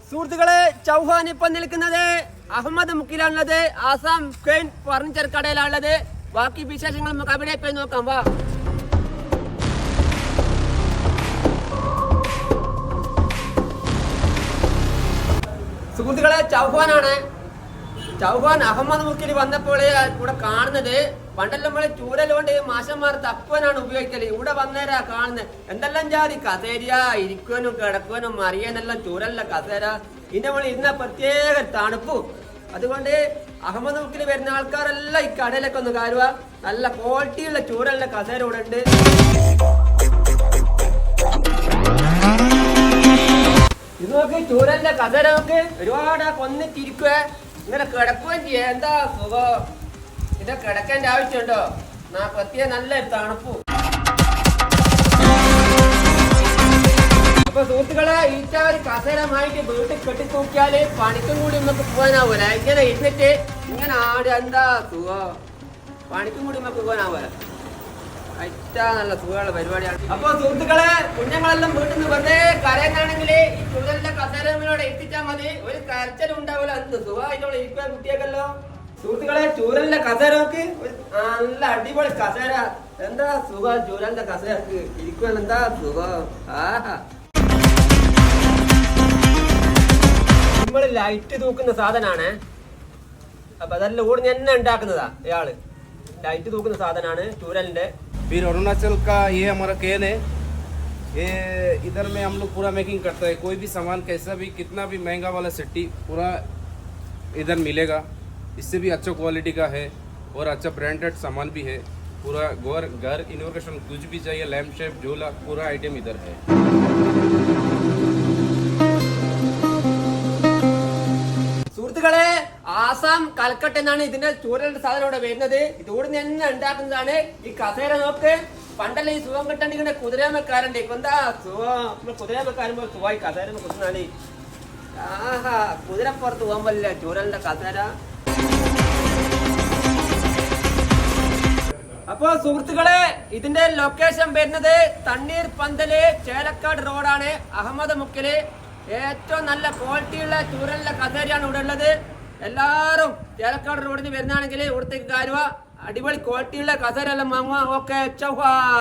സുഹൃത്തുക്കളെ, ചൗഹാൻ ഇപ്പം നിൽക്കുന്നത് അഹമ്മദ് മുക്കിലാണുള്ളത്. ആസാം ക്വൈൻ ഫർണിച്ചർ കടയിലാണുള്ളത്. ബാക്കി വിശേഷങ്ങൾ നമുക്ക് അവിടെ പോയി നോക്കാം. വാ സുഹൃത്തുക്കളെ, ചൗഹാനാണ്. ചൗഹാൻ അഹമ്മദ് മുക്കിൽ വന്നപ്പോൾ ഇവിടെ കാണുന്നത് പണ്ടെല്ലാം നമ്മള് ചൂരലുകൊണ്ട് മാഷന്മാർ തപ്പനാണ് ഉപയോഗിക്കല്. ഇവിടെ വന്നേരാ കാണുന്നത് എന്തെല്ലാം ജാതി കസേര, ഇരിക്കുവാനും കിടക്കുവാനും അറിയാനെല്ലാം ചൂരല്ല കസേര. ഇതിന്റെ മുകളിൽ ഇരുന്ന പ്രത്യേക തണുപ്പും. അതുകൊണ്ട് അഹമ്മദ് മുക്കിൽ വരുന്ന ആൾക്കാരെല്ലാം ഈ കടയിലൊക്കെ ഒന്ന് കയറുക. നല്ല ക്വാളിറ്റിയുള്ള ചൂരലിന്റെ കസേര ഇവിടെ ഉണ്ട്. ഇത് നോക്ക്, ചൂരലിന്റെ കസേര നോക്ക്. ഒരുപാട് കൊന്നിട്ടിരിക്കുക, ഇങ്ങനെ കിടക്കുകയും ചെയ്യാം. എന്താ സുഖം! ഇത് കിടക്കേണ്ട ആവശ്യമുണ്ടോ? പ്രത്യേക നല്ലൊരു തണുപ്പു. അപ്പൊ സുഹൃത്തുക്കളെ, ഈറ്റ ഒരു കസേരമായിട്ട് വീട്ടിൽ കെട്ടിത്തൂക്കിയാല് പണിക്കും കൂടി നമുക്ക് പോകാനാവൂല. ഇങ്ങനെ ഇരുന്നിട്ട് ഇങ്ങനെ ആട് എന്താ സുഖം! പണിക്കും കൂടി നമുക്ക് പോകാനാവൂല. ഏറ്റവും നല്ല സുഖമുള്ള പരിപാടിയാണ്. അപ്പൊ സുഹൃത്തുക്കളെ, കുഞ്ഞുങ്ങളെല്ലാം വീട്ടിൽ നിന്ന് വെറുതെ കരയാണെങ്കിൽ ഈ ചുഴലിന്റെ കസേരയോടെ എത്തിച്ചാൽ മതി. ഒരു കരച്ചലും ഉണ്ടാവില്ല. എന്ത് സുഖമായിട്ടോടെ ഇരിക്കാൻ കുട്ടിയൊക്കെല്ലോ. സുഹൃത്തുക്കളെ, ചൂരലിന്റെ കസേരക്ക് നല്ല അടിപൊളി കസേര. എന്താ സുഖം ചൂരലിന്റെ കസേരക്ക് ഇരിക്കുവാൻ, എന്താ സുഖം! ആഹാ, നമ്മള് ലൈറ്റ് തൂക്കുന്ന സാധനാണ്. അപ്പൊ അതെല്ലാം ഊർന്ന് തന്നെ ഉണ്ടാക്കുന്നതാ ഇയാള്. ലൈറ്റ് തൂക്കുന്ന സാധനാണ് ചൂരലിന്റെ. फिर अरुणाचल का ये हमारा केन है. ये इधर में हम लोग पूरा मेकिंग करता है. कोई भी सामान कैसा भी कितना भी महंगा वाला सिट्टी पूरा इधर मिलेगा. इससे भी अच्छा क्वालिटी का है और अच्छा ब्रांडेड सामान भी है. पूरा घर इनोवेशन कुछ भी चाहिए, लैम्प शेप झोला पूरा आइटम इधर है. സുഹൃത്തുക്കളെ, ആസാം കൽക്കട്ട എന്നാണ് ഇതിന്റെ ചൂരലിന്റെ സാധനം ഇവിടെ വരുന്നത്. ഇതോടെ തന്നെ ഉണ്ടാക്കുന്നതാണ് ഈ കസേര. നോക്ക്, പണ്ടല്ലേ ഈ സുഖം കിട്ടണ്ടിങ്ങനെ കുതിരമക്കാരുണ്ട്. ഇപ്പൊ എന്താ സുഖം! കുതിരമക്കാരുമ്പോ സുഖമായി കസേര കുത്തുന്നാണ്. ആഹാ, കുതിരപ്പുറത്ത് പോകുമ്പോഴല്ലേ ചൂരലിന്റെ കസേര. അപ്പൊ സുഹൃത്തുക്കളെ, ഇതിന്റെ ലൊക്കേഷൻ വരുന്നത് തണ്ണീർപന്തല് ചേലക്കാട് റോഡാണ്. അഹമ്മദ് മുക്കില് ഏറ്റവും നല്ല ക്വാളിറ്റിയുള്ള ചൂരലിന്റെ കസേരയാണ് ഇവിടെ ഉള്ളത്. എല്ലാരും ചേലക്കാട് റോഡിന് വരുന്നതാണെങ്കിൽ ഇവിടത്തേക്ക് കയറുക. അടിപൊളി ക്വാളിറ്റിയുള്ള കസേര എല്ലാം വാങ്ങുക. ഓക്കെ, ചൗഹാൻ.